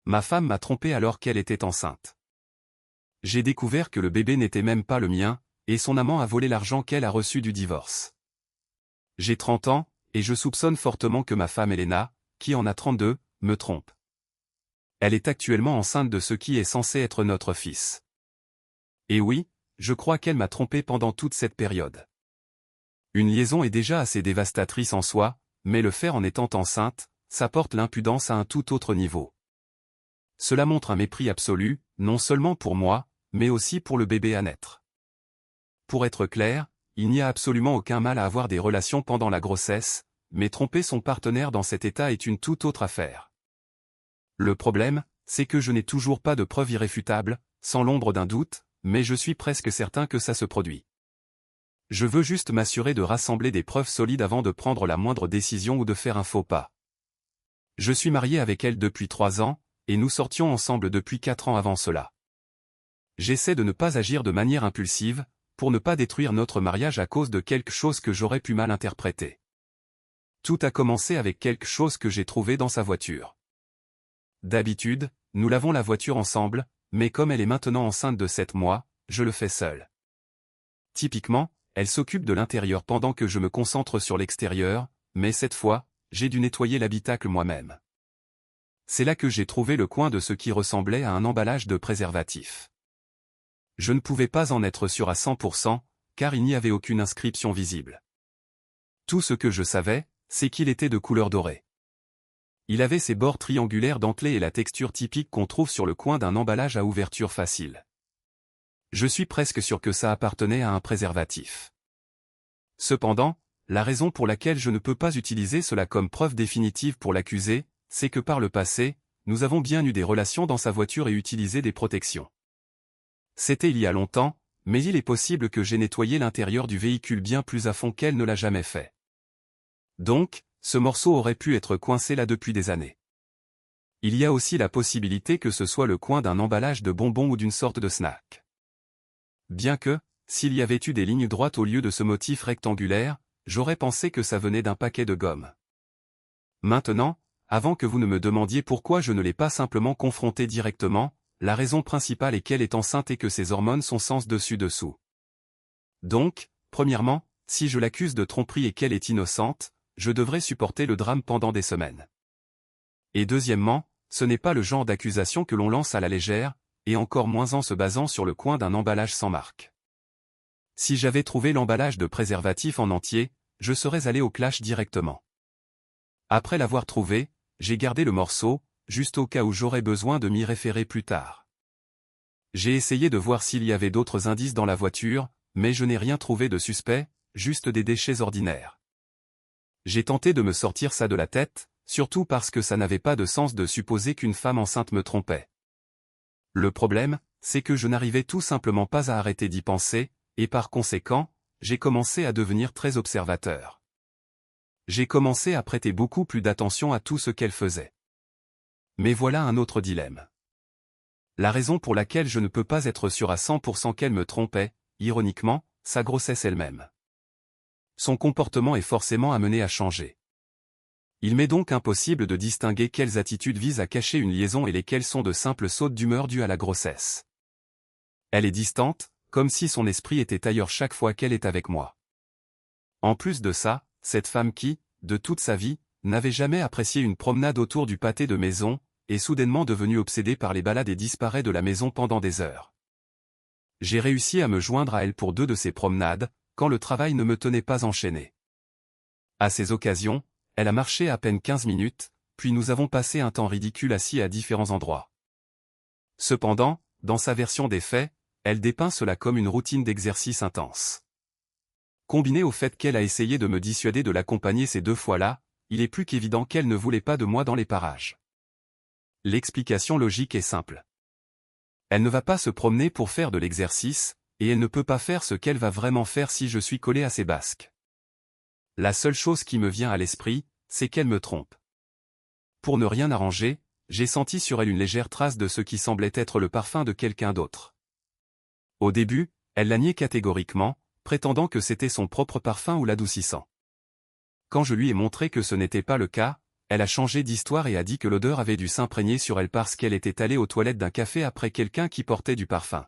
Ma femme m'a trompé alors qu'elle était enceinte. J'ai découvert que le bébé n'était même pas le mien, et son amant a volé l'argent qu'elle a reçu du divorce. J'ai 30 ans, et je soupçonne fortement que ma femme Elena, qui en a 32, me trompe. Elle est actuellement enceinte de ce qui est censé être notre fils. Et oui, je crois qu'elle m'a trompé pendant toute cette période. Une liaison est déjà assez dévastatrice en soi, mais le faire en étant enceinte, ça porte l'impudence à un tout autre niveau. Cela montre un mépris absolu, non seulement pour moi, mais aussi pour le bébé à naître. Pour être clair, il n'y a absolument aucun mal à avoir des relations pendant la grossesse, mais tromper son partenaire dans cet état est une toute autre affaire. Le problème, c'est que je n'ai toujours pas de preuves irréfutables, sans l'ombre d'un doute, mais je suis presque certain que ça se produit. Je veux juste m'assurer de rassembler des preuves solides avant de prendre la moindre décision ou de faire un faux pas. Je suis marié avec elle depuis 3 ans, et nous sortions ensemble depuis 4 ans avant cela. J'essaie de ne pas agir de manière impulsive, pour ne pas détruire notre mariage à cause de quelque chose que j'aurais pu mal interpréter. Tout a commencé avec quelque chose que j'ai trouvé dans sa voiture. D'habitude, nous lavons la voiture ensemble, mais comme elle est maintenant enceinte de 7 mois, je le fais seul. Typiquement, elle s'occupe de l'intérieur pendant que je me concentre sur l'extérieur, mais cette fois, j'ai dû nettoyer l'habitacle moi-même. C'est là que j'ai trouvé le coin de ce qui ressemblait à un emballage de préservatif. Je ne pouvais pas en être sûr à 100%, car il n'y avait aucune inscription visible. Tout ce que je savais, c'est qu'il était de couleur dorée. Il avait ses bords triangulaires dentelés et la texture typique qu'on trouve sur le coin d'un emballage à ouverture facile. Je suis presque sûr que ça appartenait à un préservatif. Cependant, la raison pour laquelle je ne peux pas utiliser cela comme preuve définitive pour l'accuser, c'est que par le passé, nous avons bien eu des relations dans sa voiture et utilisé des protections. C'était il y a longtemps, mais il est possible que j'ai nettoyé l'intérieur du véhicule bien plus à fond qu'elle ne l'a jamais fait. Donc, ce morceau aurait pu être coincé là depuis des années. Il y a aussi la possibilité que ce soit le coin d'un emballage de bonbons ou d'une sorte de snack. Bien que, s'il y avait eu des lignes droites au lieu de ce motif rectangulaire, j'aurais pensé que ça venait d'un paquet de gomme. Maintenant, avant que vous ne me demandiez pourquoi je ne l'ai pas simplement confrontée directement, la raison principale est qu'elle est enceinte et que ses hormones sont sens dessus-dessous. Donc, premièrement, si je l'accuse de tromperie et qu'elle est innocente, je devrais supporter le drame pendant des semaines. Et deuxièmement, ce n'est pas le genre d'accusation que l'on lance à la légère, et encore moins en se basant sur le coin d'un emballage sans marque. Si j'avais trouvé l'emballage de préservatif en entier, je serais allé au clash directement. Après l'avoir trouvé, j'ai gardé le morceau, juste au cas où j'aurais besoin de m'y référer plus tard. J'ai essayé de voir s'il y avait d'autres indices dans la voiture, mais je n'ai rien trouvé de suspect, juste des déchets ordinaires. J'ai tenté de me sortir ça de la tête, surtout parce que ça n'avait pas de sens de supposer qu'une femme enceinte me trompait. Le problème, c'est que je n'arrivais tout simplement pas à arrêter d'y penser, et par conséquent, j'ai commencé à devenir très observateur. J'ai commencé à prêter beaucoup plus d'attention à tout ce qu'elle faisait. Mais voilà un autre dilemme. La raison pour laquelle je ne peux pas être sûr à 100% qu'elle me trompait, ironiquement, sa grossesse elle-même. Son comportement est forcément amené à changer. Il m'est donc impossible de distinguer quelles attitudes visent à cacher une liaison et lesquelles sont de simples sautes d'humeur dues à la grossesse. Elle est distante, comme si son esprit était ailleurs chaque fois qu'elle est avec moi. En plus de ça, cette femme qui, de toute sa vie, n'avait jamais apprécié une promenade autour du pâté de maison, est soudainement devenue obsédée par les balades et disparaît de la maison pendant des heures. J'ai réussi à me joindre à elle pour 2 de ces promenades, quand le travail ne me tenait pas enchaîné. À ces occasions, elle a marché à peine 15 minutes, puis nous avons passé un temps ridicule assis à différents endroits. Cependant, dans sa version des faits, elle dépeint cela comme une routine d'exercice intense. Combiné au fait qu'elle a essayé de me dissuader de l'accompagner ces 2 fois-là, il est plus qu'évident qu'elle ne voulait pas de moi dans les parages. L'explication logique est simple. Elle ne va pas se promener pour faire de l'exercice, et elle ne peut pas faire ce qu'elle va vraiment faire si je suis collé à ses basques. La seule chose qui me vient à l'esprit, c'est qu'elle me trompe. Pour ne rien arranger, j'ai senti sur elle une légère trace de ce qui semblait être le parfum de quelqu'un d'autre. Au début, elle l'a nié catégoriquement, prétendant que c'était son propre parfum ou l'adoucissant. Quand je lui ai montré que ce n'était pas le cas, elle a changé d'histoire et a dit que l'odeur avait dû s'imprégner sur elle parce qu'elle était allée aux toilettes d'un café après quelqu'un qui portait du parfum.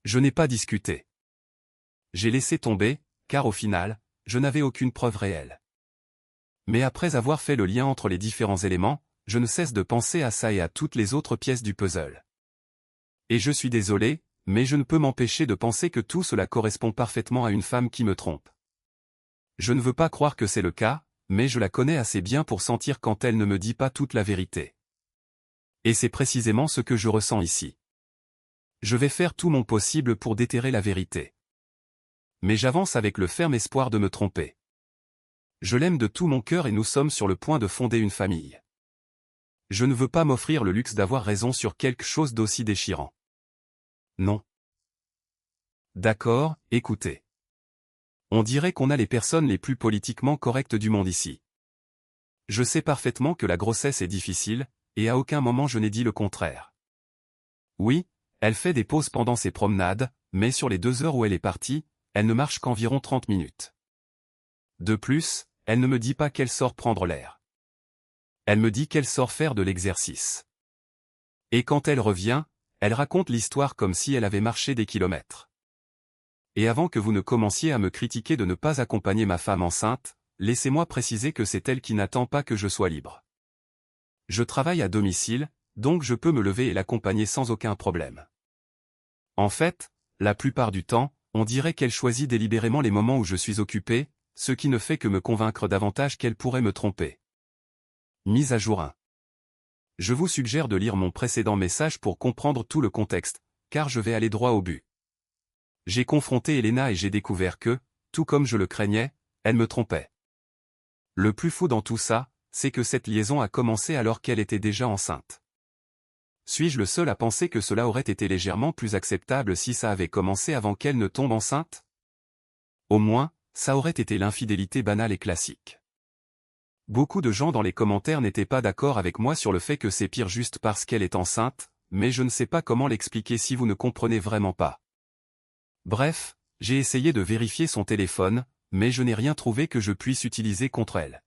Je n'ai pas discuté. J'ai laissé tomber, car au final, je n'avais aucune preuve réelle. Mais après avoir fait le lien entre les différents éléments, je ne cesse de penser à ça et à toutes les autres pièces du puzzle. Et je suis désolé, mais je ne peux m'empêcher de penser que tout cela correspond parfaitement à une femme qui me trompe. Je ne veux pas croire que c'est le cas, mais je la connais assez bien pour sentir quand elle ne me dit pas toute la vérité. Et c'est précisément ce que je ressens ici. Je vais faire tout mon possible pour déterrer la vérité. Mais j'avance avec le ferme espoir de me tromper. Je l'aime de tout mon cœur et nous sommes sur le point de fonder une famille. Je ne veux pas m'offrir le luxe d'avoir raison sur quelque chose d'aussi déchirant. Non. D'accord, écoutez. On dirait qu'on a les personnes les plus politiquement correctes du monde ici. Je sais parfaitement que la grossesse est difficile, et à aucun moment je n'ai dit le contraire. Oui, elle fait des pauses pendant ses promenades, mais sur les 2 heures où elle est partie, elle ne marche qu'environ 30 minutes. De plus, elle ne me dit pas qu'elle sort prendre l'air. Elle me dit qu'elle sort faire de l'exercice. Et quand elle revient, elle raconte l'histoire comme si elle avait marché des kilomètres. Et avant que vous ne commenciez à me critiquer de ne pas accompagner ma femme enceinte, laissez-moi préciser que c'est elle qui n'attend pas que je sois libre. Je travaille à domicile, donc je peux me lever et l'accompagner sans aucun problème. En fait, la plupart du temps, on dirait qu'elle choisit délibérément les moments où je suis occupé, ce qui ne fait que me convaincre davantage qu'elle pourrait me tromper. Mise à jour 1. Je vous suggère de lire mon précédent message pour comprendre tout le contexte, car je vais aller droit au but. J'ai confronté Elena et j'ai découvert que, tout comme je le craignais, elle me trompait. Le plus fou dans tout ça, c'est que cette liaison a commencé alors qu'elle était déjà enceinte. Suis-je le seul à penser que cela aurait été légèrement plus acceptable si ça avait commencé avant qu'elle ne tombe enceinte? Au moins, ça aurait été l'infidélité banale et classique. Beaucoup de gens dans les commentaires n'étaient pas d'accord avec moi sur le fait que c'est pire juste parce qu'elle est enceinte, mais je ne sais pas comment l'expliquer si vous ne comprenez vraiment pas. Bref, j'ai essayé de vérifier son téléphone, mais je n'ai rien trouvé que je puisse utiliser contre elle.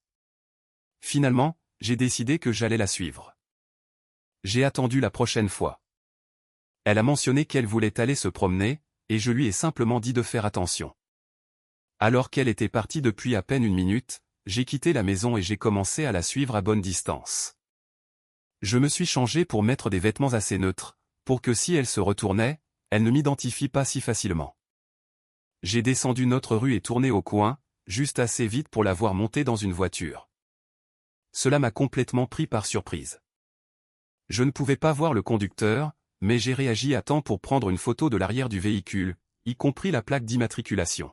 Finalement, j'ai décidé que j'allais la suivre. J'ai attendu la prochaine fois. Elle a mentionné qu'elle voulait aller se promener, et je lui ai simplement dit de faire attention. Alors qu'elle était partie depuis à peine 1 minute, j'ai quitté la maison et j'ai commencé à la suivre à bonne distance. Je me suis changé pour mettre des vêtements assez neutres, pour que si elle se retournait, elle ne m'identifie pas si facilement. J'ai descendu notre rue et tourné au coin, juste assez vite pour la voir monter dans une voiture. Cela m'a complètement pris par surprise. Je ne pouvais pas voir le conducteur, mais j'ai réagi à temps pour prendre une photo de l'arrière du véhicule, y compris la plaque d'immatriculation.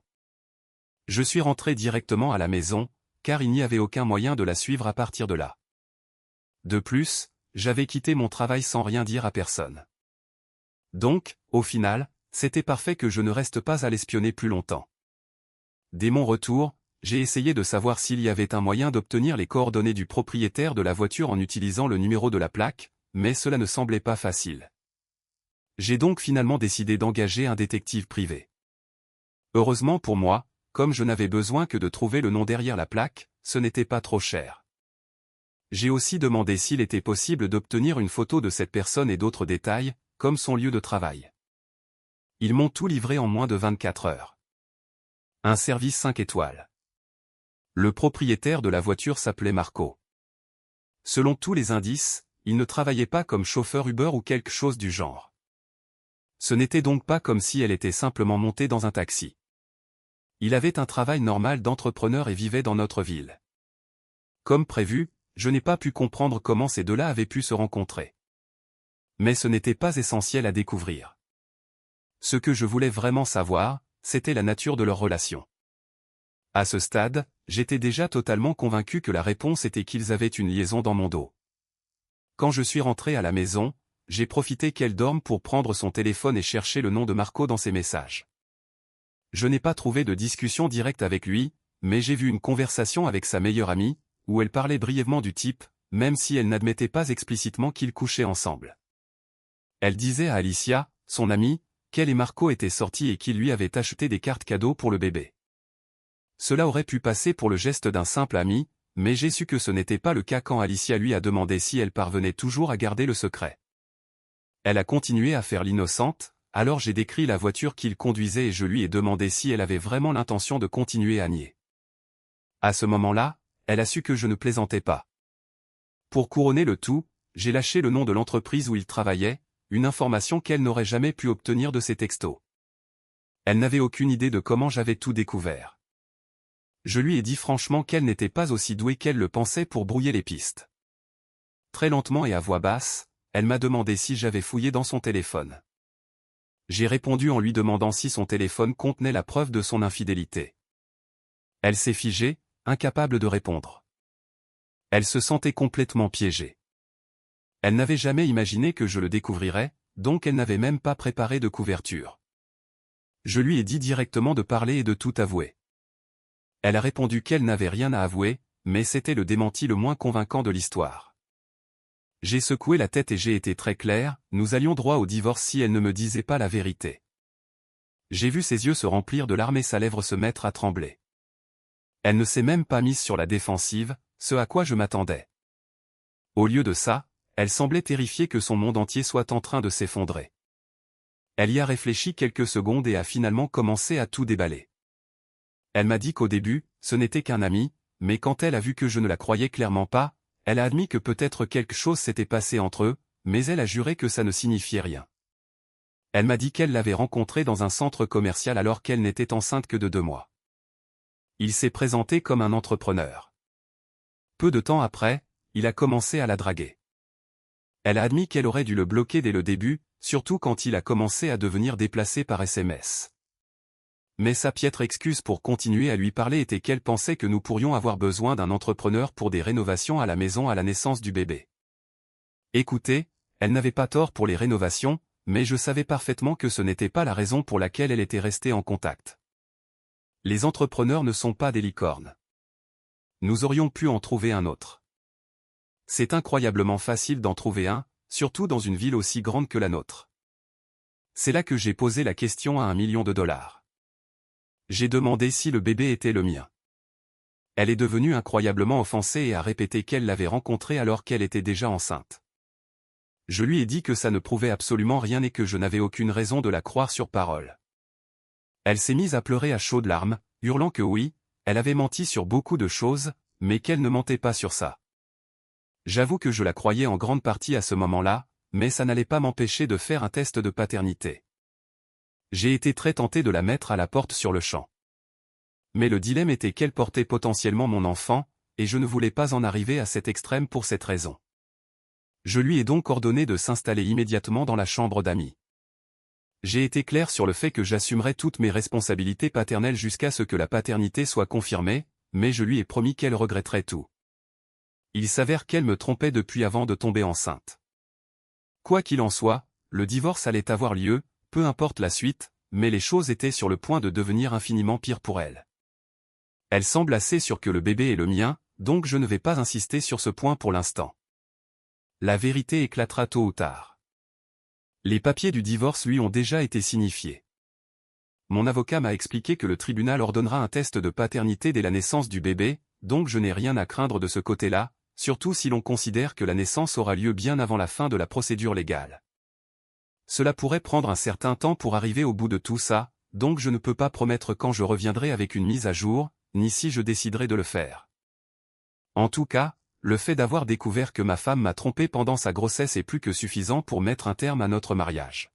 Je suis rentré directement à la maison, car il n'y avait aucun moyen de la suivre à partir de là. De plus, j'avais quitté mon travail sans rien dire à personne. Donc, au final, c'était parfait que je ne reste pas à l'espionner plus longtemps. Dès mon retour, j'ai essayé de savoir s'il y avait un moyen d'obtenir les coordonnées du propriétaire de la voiture en utilisant le numéro de la plaque, mais cela ne semblait pas facile. J'ai donc finalement décidé d'engager un détective privé. Heureusement pour moi, comme je n'avais besoin que de trouver le nom derrière la plaque, ce n'était pas trop cher. J'ai aussi demandé s'il était possible d'obtenir une photo de cette personne et d'autres détails, comme son lieu de travail. Ils m'ont tout livré en moins de 24 heures. Un service 5 étoiles. Le propriétaire de la voiture s'appelait Marco. Selon tous les indices, il ne travaillait pas comme chauffeur Uber ou quelque chose du genre. Ce n'était donc pas comme si elle était simplement montée dans un taxi. Il avait un travail normal d'entrepreneur et vivait dans notre ville. Comme prévu, je n'ai pas pu comprendre comment ces deux-là avaient pu se rencontrer. Mais ce n'était pas essentiel à découvrir. Ce que je voulais vraiment savoir, c'était la nature de leur relation. À ce stade, j'étais déjà totalement convaincu que la réponse était qu'ils avaient une liaison dans mon dos. Quand je suis rentré à la maison, j'ai profité qu'elle dorme pour prendre son téléphone et chercher le nom de Marco dans ses messages. Je n'ai pas trouvé de discussion directe avec lui, mais j'ai vu une conversation avec sa meilleure amie, où elle parlait brièvement du type, même si elle n'admettait pas explicitement qu'ils couchaient ensemble. Elle disait à Alicia, son amie, qu'elle et Marco étaient sortis et qu'il lui avait acheté des cartes cadeaux pour le bébé. Cela aurait pu passer pour le geste d'un simple ami, mais j'ai su que ce n'était pas le cas quand Alicia lui a demandé si elle parvenait toujours à garder le secret. Elle a continué à faire l'innocente, alors j'ai décrit la voiture qu'il conduisait et je lui ai demandé si elle avait vraiment l'intention de continuer à nier. À ce moment-là, elle a su que je ne plaisantais pas. Pour couronner le tout, j'ai lâché le nom de l'entreprise où il travaillait, une information qu'elle n'aurait jamais pu obtenir de ses textos. Elle n'avait aucune idée de comment j'avais tout découvert. Je lui ai dit franchement qu'elle n'était pas aussi douée qu'elle le pensait pour brouiller les pistes. Très lentement et à voix basse, elle m'a demandé si j'avais fouillé dans son téléphone. J'ai répondu en lui demandant si son téléphone contenait la preuve de son infidélité. Elle s'est figée, incapable de répondre. Elle se sentait complètement piégée. Elle n'avait jamais imaginé que je le découvrirais, donc elle n'avait même pas préparé de couverture. Je lui ai dit directement de parler et de tout avouer. Elle a répondu qu'elle n'avait rien à avouer, mais c'était le démenti le moins convaincant de l'histoire. J'ai secoué la tête et j'ai été très clair, nous allions droit au divorce si elle ne me disait pas la vérité. J'ai vu ses yeux se remplir de larmes et sa lèvre se mettre à trembler. Elle ne s'est même pas mise sur la défensive, ce à quoi je m'attendais. Au lieu de ça, elle semblait terrifiée que son monde entier soit en train de s'effondrer. Elle y a réfléchi quelques secondes et a finalement commencé à tout déballer. Elle m'a dit qu'au début, ce n'était qu'un ami, mais quand elle a vu que je ne la croyais clairement pas, elle a admis que peut-être quelque chose s'était passé entre eux, mais elle a juré que ça ne signifiait rien. Elle m'a dit qu'elle l'avait rencontré dans un centre commercial alors qu'elle n'était enceinte que de 2 mois. Il s'est présenté comme un entrepreneur. Peu de temps après, il a commencé à la draguer. Elle a admis qu'elle aurait dû le bloquer dès le début, surtout quand il a commencé à devenir déplacé par SMS. Mais sa piètre excuse pour continuer à lui parler était qu'elle pensait que nous pourrions avoir besoin d'un entrepreneur pour des rénovations à la maison à la naissance du bébé. Écoutez, elle n'avait pas tort pour les rénovations, mais je savais parfaitement que ce n'était pas la raison pour laquelle elle était restée en contact. Les entrepreneurs ne sont pas des licornes. Nous aurions pu en trouver un autre. C'est incroyablement facile d'en trouver un, surtout dans une ville aussi grande que la nôtre. C'est là que j'ai posé la question à $1 million. J'ai demandé si le bébé était le mien. Elle est devenue incroyablement offensée et a répété qu'elle l'avait rencontré alors qu'elle était déjà enceinte. Je lui ai dit que ça ne prouvait absolument rien et que je n'avais aucune raison de la croire sur parole. Elle s'est mise à pleurer à chaudes larmes, hurlant que oui, elle avait menti sur beaucoup de choses, mais qu'elle ne mentait pas sur ça. J'avoue que je la croyais en grande partie à ce moment-là, mais ça n'allait pas m'empêcher de faire un test de paternité. J'ai été très tenté de la mettre à la porte sur le champ. Mais le dilemme était qu'elle portait potentiellement mon enfant, et je ne voulais pas en arriver à cet extrême pour cette raison. Je lui ai donc ordonné de s'installer immédiatement dans la chambre d'amis. J'ai été clair sur le fait que j'assumerais toutes mes responsabilités paternelles jusqu'à ce que la paternité soit confirmée, mais je lui ai promis qu'elle regretterait tout. Il s'avère qu'elle me trompait depuis avant de tomber enceinte. Quoi qu'il en soit, le divorce allait avoir lieu, peu importe la suite, mais les choses étaient sur le point de devenir infiniment pires pour elle. Elle semble assez sûre que le bébé est le mien, donc je ne vais pas insister sur ce point pour l'instant. La vérité éclatera tôt ou tard. Les papiers du divorce lui ont déjà été signifiés. Mon avocat m'a expliqué que le tribunal ordonnera un test de paternité dès la naissance du bébé, donc je n'ai rien à craindre de ce côté-là, surtout si l'on considère que la naissance aura lieu bien avant la fin de la procédure légale. Cela pourrait prendre un certain temps pour arriver au bout de tout ça, donc je ne peux pas promettre quand je reviendrai avec une mise à jour, ni si je déciderai de le faire. En tout cas, le fait d'avoir découvert que ma femme m'a trompé pendant sa grossesse est plus que suffisant pour mettre un terme à notre mariage.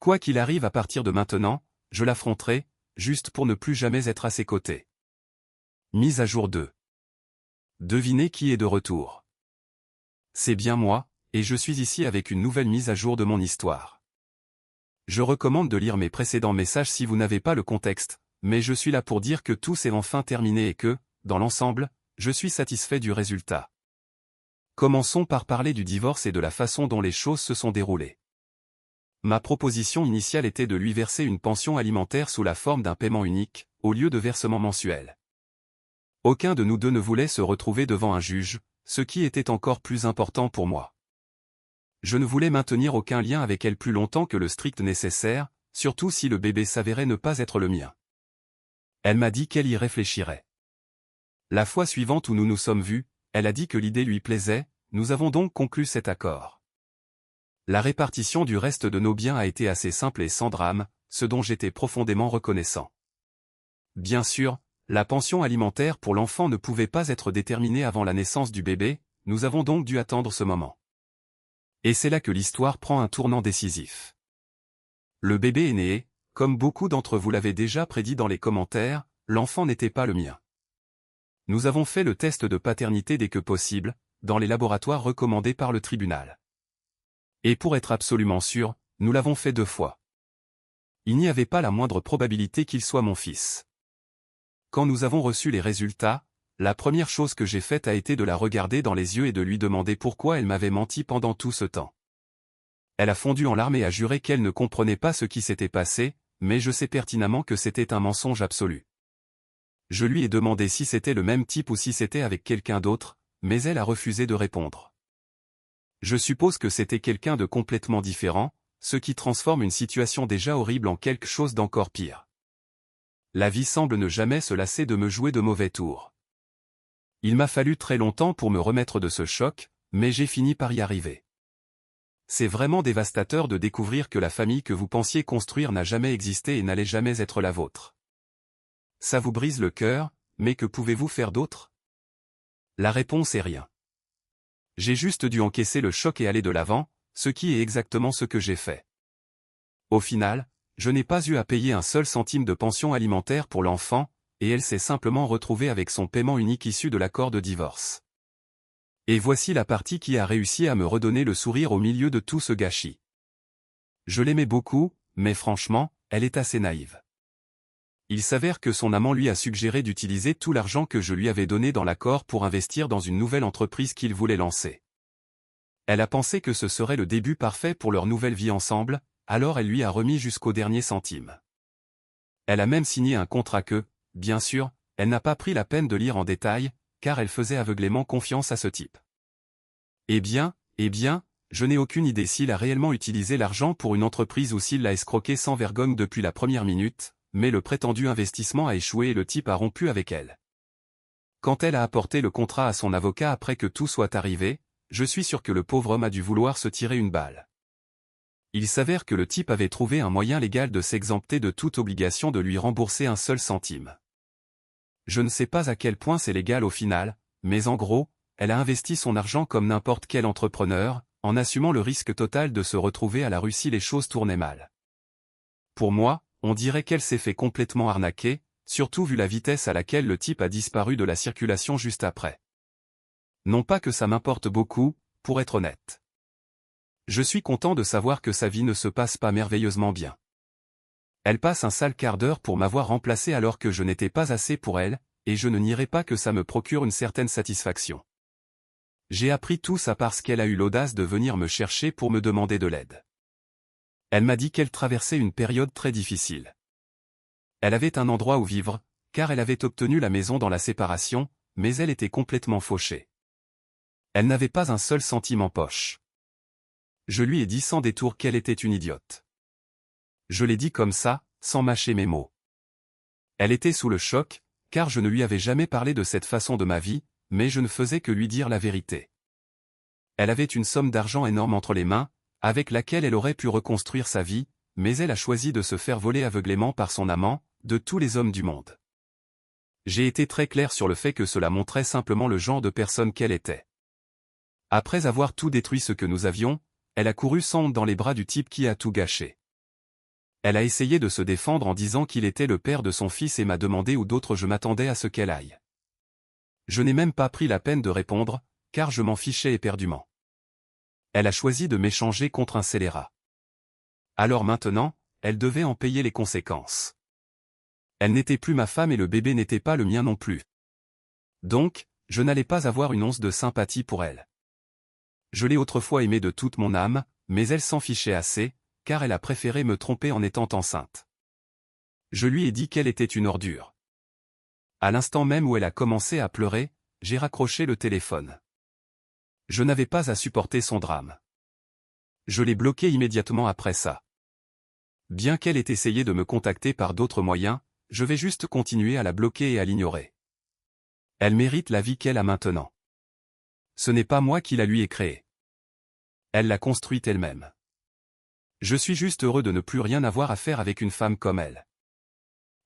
Quoi qu'il arrive à partir de maintenant, je l'affronterai, juste pour ne plus jamais être à ses côtés. Mise à jour 2. Devinez qui est de retour. C'est bien moi, et je suis ici avec une nouvelle mise à jour de mon histoire. Je recommande de lire mes précédents messages si vous n'avez pas le contexte, mais je suis là pour dire que tout s'est enfin terminé et que, dans l'ensemble, je suis satisfait du résultat. Commençons par parler du divorce et de la façon dont les choses se sont déroulées. Ma proposition initiale était de lui verser une pension alimentaire sous la forme d'un paiement unique, au lieu de versement mensuel. Aucun de nous deux ne voulait se retrouver devant un juge, ce qui était encore plus important pour moi. Je ne voulais maintenir aucun lien avec elle plus longtemps que le strict nécessaire, surtout si le bébé s'avérait ne pas être le mien. Elle m'a dit qu'elle y réfléchirait. La fois suivante où nous nous sommes vus, elle a dit que l'idée lui plaisait, nous avons donc conclu cet accord. La répartition du reste de nos biens a été assez simple et sans drame, ce dont j'étais profondément reconnaissant. Bien sûr, la pension alimentaire pour l'enfant ne pouvait pas être déterminée avant la naissance du bébé, nous avons donc dû attendre ce moment. Et c'est là que l'histoire prend un tournant décisif. Le bébé est né, comme beaucoup d'entre vous l'avez déjà prédit dans les commentaires, l'enfant n'était pas le mien. Nous avons fait le test de paternité dès que possible, dans les laboratoires recommandés par le tribunal. Et pour être absolument sûr, nous l'avons fait 2 fois. Il n'y avait pas la moindre probabilité qu'il soit mon fils. Quand nous avons reçu les résultats, la première chose que j'ai faite a été de la regarder dans les yeux et de lui demander pourquoi elle m'avait menti pendant tout ce temps. Elle a fondu en larmes et a juré qu'elle ne comprenait pas ce qui s'était passé, mais je sais pertinemment que c'était un mensonge absolu. Je lui ai demandé si c'était le même type ou si c'était avec quelqu'un d'autre, mais elle a refusé de répondre. Je suppose que c'était quelqu'un de complètement différent, ce qui transforme une situation déjà horrible en quelque chose d'encore pire. La vie semble ne jamais se lasser de me jouer de mauvais tours. Il m'a fallu très longtemps pour me remettre de ce choc, mais j'ai fini par y arriver. C'est vraiment dévastateur de découvrir que la famille que vous pensiez construire n'a jamais existé et n'allait jamais être la vôtre. Ça vous brise le cœur, mais que pouvez-vous faire d'autre? La réponse est rien. J'ai juste dû encaisser le choc et aller de l'avant, ce qui est exactement ce que j'ai fait. Au final, je n'ai pas eu à payer un seul centime de pension alimentaire pour l'enfant, et elle s'est simplement retrouvée avec son paiement unique issu de l'accord de divorce. Et voici la partie qui a réussi à me redonner le sourire au milieu de tout ce gâchis. Je l'aimais beaucoup, mais franchement, elle est assez naïve. Il s'avère que son amant lui a suggéré d'utiliser tout l'argent que je lui avais donné dans l'accord pour investir dans une nouvelle entreprise qu'il voulait lancer. Elle a pensé que ce serait le début parfait pour leur nouvelle vie ensemble, alors elle lui a remis jusqu'au dernier centime. Elle a même signé un contrat que, bien sûr, elle n'a pas pris la peine de lire en détail, car elle faisait aveuglément confiance à ce type. Eh bien, je n'ai aucune idée s'il a réellement utilisé l'argent pour une entreprise ou s'il l'a escroqué sans vergogne depuis la première minute, mais le prétendu investissement a échoué et le type a rompu avec elle. Quand elle a apporté le contrat à son avocat après que tout soit arrivé, je suis sûr que le pauvre homme a dû vouloir se tirer une balle. Il s'avère que le type avait trouvé un moyen légal de s'exempter de toute obligation de lui rembourser un seul centime. Je ne sais pas à quel point c'est légal au final, mais en gros, elle a investi son argent comme n'importe quel entrepreneur, en assumant le risque total de se retrouver à la rue si les choses tournaient mal. Pour moi, on dirait qu'elle s'est fait complètement arnaquer, surtout vu la vitesse à laquelle le type a disparu de la circulation juste après. Non pas que ça m'importe beaucoup, pour être honnête. Je suis content de savoir que sa vie ne se passe pas merveilleusement bien. Elle passe un sale quart d'heure pour m'avoir remplacé alors que je n'étais pas assez pour elle, et je ne nierai pas que ça me procure une certaine satisfaction. J'ai appris tout ça parce qu'elle a eu l'audace de venir me chercher pour me demander de l'aide. Elle m'a dit qu'elle traversait une période très difficile. Elle avait un endroit où vivre, car elle avait obtenu la maison dans la séparation, mais elle était complètement fauchée. Elle n'avait pas un seul centime en poche. Je lui ai dit sans détour qu'elle était une idiote. Je l'ai dit comme ça, sans mâcher mes mots. Elle était sous le choc, car je ne lui avais jamais parlé de cette façon de ma vie, mais je ne faisais que lui dire la vérité. Elle avait une somme d'argent énorme entre les mains, avec laquelle elle aurait pu reconstruire sa vie, mais elle a choisi de se faire voler aveuglément par son amant, de tous les hommes du monde. J'ai été très clair sur le fait que cela montrait simplement le genre de personne qu'elle était. Après avoir tout détruit ce que nous avions, elle a couru sans honte dans les bras du type qui a tout gâché. Elle a essayé de se défendre en disant qu'il était le père de son fils et m'a demandé où d'autre je m'attendais à ce qu'elle aille. Je n'ai même pas pris la peine de répondre, car je m'en fichais éperdument. Elle a choisi de m'échanger contre un scélérat. Alors maintenant, elle devait en payer les conséquences. Elle n'était plus ma femme et le bébé n'était pas le mien non plus. Donc, je n'allais pas avoir une once de sympathie pour elle. Je l'ai autrefois aimée de toute mon âme, mais elle s'en fichait assez, car elle a préféré me tromper en étant enceinte. Je lui ai dit qu'elle était une ordure. À l'instant même où elle a commencé à pleurer, j'ai raccroché le téléphone. Je n'avais pas à supporter son drame. Je l'ai bloquée immédiatement après ça. Bien qu'elle ait essayé de me contacter par d'autres moyens, je vais juste continuer à la bloquer et à l'ignorer. Elle mérite la vie qu'elle a maintenant. Ce n'est pas moi qui la lui ai créée. Elle l'a construite elle-même. Je suis juste heureux de ne plus rien avoir à faire avec une femme comme elle.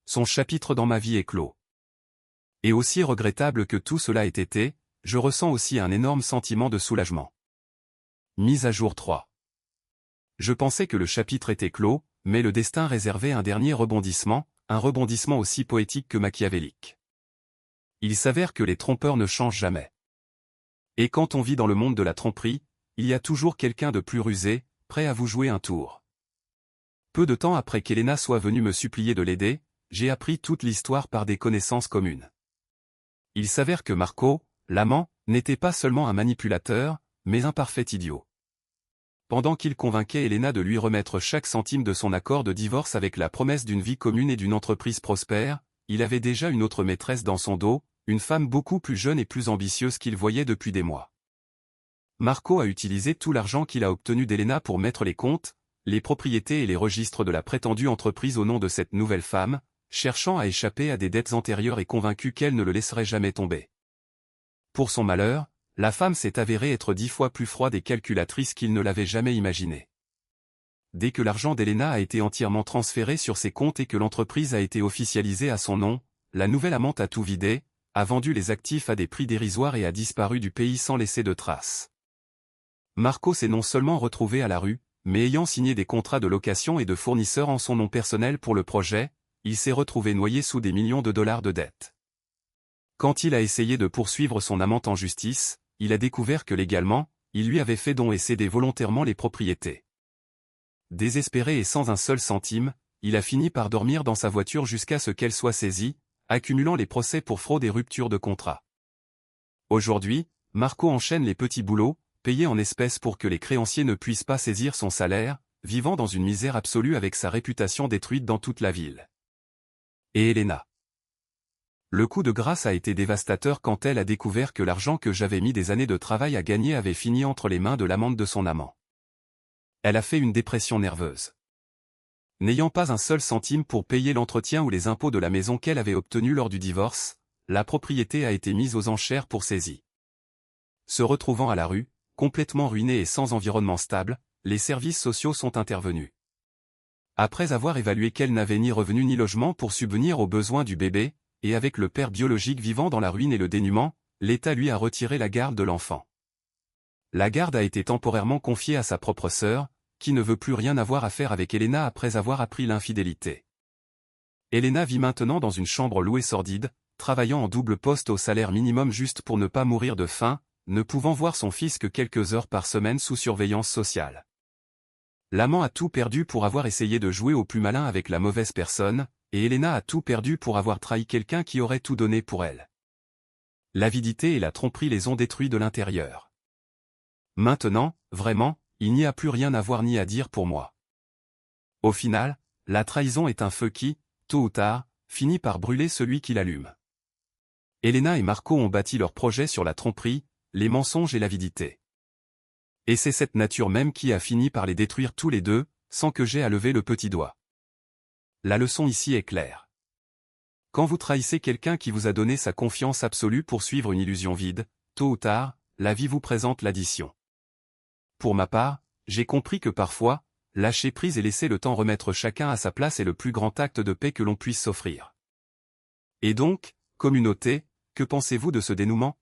Son chapitre dans ma vie est clos. Et aussi regrettable que tout cela ait été, je ressens aussi un énorme sentiment de soulagement. Mise à jour 3. Je pensais que le chapitre était clos, mais le destin réservait un dernier rebondissement, un rebondissement aussi poétique que machiavélique. Il s'avère que les trompeurs ne changent jamais. Et quand on vit dans le monde de la tromperie, il y a toujours quelqu'un de plus rusé, prêt à vous jouer un tour. Peu de temps après qu'Elena soit venue me supplier de l'aider, j'ai appris toute l'histoire par des connaissances communes. Il s'avère que Marco, l'amant, n'était pas seulement un manipulateur, mais un parfait idiot. Pendant qu'il convainquait Elena de lui remettre chaque centime de son accord de divorce avec la promesse d'une vie commune et d'une entreprise prospère, il avait déjà une autre maîtresse dans son dos, une femme beaucoup plus jeune et plus ambitieuse qu'il voyait depuis des mois. Marco a utilisé tout l'argent qu'il a obtenu d'Elena pour mettre les comptes, les propriétés et les registres de la prétendue entreprise au nom de cette nouvelle femme, cherchant à échapper à des dettes antérieures et convaincu qu'elle ne le laisserait jamais tomber. Pour son malheur, la femme s'est avérée être 10 fois plus froide et calculatrice qu'il ne l'avait jamais imaginé. Dès que l'argent d'Elena a été entièrement transféré sur ses comptes et que l'entreprise a été officialisée à son nom, la nouvelle amante a tout vidé, a vendu les actifs à des prix dérisoires et a disparu du pays sans laisser de traces. Marco s'est non seulement retrouvé à la rue, mais ayant signé des contrats de location et de fournisseurs en son nom personnel pour le projet, il s'est retrouvé noyé sous des millions de dollars de dettes. Quand il a essayé de poursuivre son amante en justice, il a découvert que légalement, il lui avait fait don et cédé volontairement les propriétés. Désespéré et sans un seul centime, il a fini par dormir dans sa voiture jusqu'à ce qu'elle soit saisie, accumulant les procès pour fraude et rupture de contrat. Aujourd'hui, Marco enchaîne les petits boulots, payés en espèces pour que les créanciers ne puissent pas saisir son salaire, vivant dans une misère absolue avec sa réputation détruite dans toute la ville. Et Elena. Le coup de grâce a été dévastateur quand elle a découvert que l'argent que j'avais mis des années de travail à gagner avait fini entre les mains de l'amante de son amant. Elle a fait une dépression nerveuse. N'ayant pas un seul centime pour payer l'entretien ou les impôts de la maison qu'elle avait obtenue lors du divorce, la propriété a été mise aux enchères pour saisie. Se retrouvant à la rue, complètement ruinée et sans environnement stable, les services sociaux sont intervenus. Après avoir évalué qu'elle n'avait ni revenu ni logement pour subvenir aux besoins du bébé, et avec le père biologique vivant dans la ruine et le dénuement, l'État lui a retiré la garde de l'enfant. La garde a été temporairement confiée à sa propre sœur, qui ne veut plus rien avoir à faire avec Elena après avoir appris l'infidélité. Elena vit maintenant dans une chambre louée sordide, travaillant en double poste au salaire minimum juste pour ne pas mourir de faim, ne pouvant voir son fils que quelques heures par semaine sous surveillance sociale. L'amant a tout perdu pour avoir essayé de jouer au plus malin avec la mauvaise personne, et Elena a tout perdu pour avoir trahi quelqu'un qui aurait tout donné pour elle. L'avidité et la tromperie les ont détruits de l'intérieur. Maintenant, vraiment, il n'y a plus rien à voir ni à dire pour moi. Au final, la trahison est un feu qui, tôt ou tard, finit par brûler celui qui l'allume. Elena et Marco ont bâti leur projet sur la tromperie, les mensonges et l'avidité. Et c'est cette nature même qui a fini par les détruire tous les deux, sans que j'aie à lever le petit doigt. La leçon ici est claire. Quand vous trahissez quelqu'un qui vous a donné sa confiance absolue pour suivre une illusion vide, tôt ou tard, la vie vous présente l'addition. Pour ma part, j'ai compris que parfois, lâcher prise et laisser le temps remettre chacun à sa place est le plus grand acte de paix que l'on puisse s'offrir. Et donc, communauté, que pensez-vous de ce dénouement ?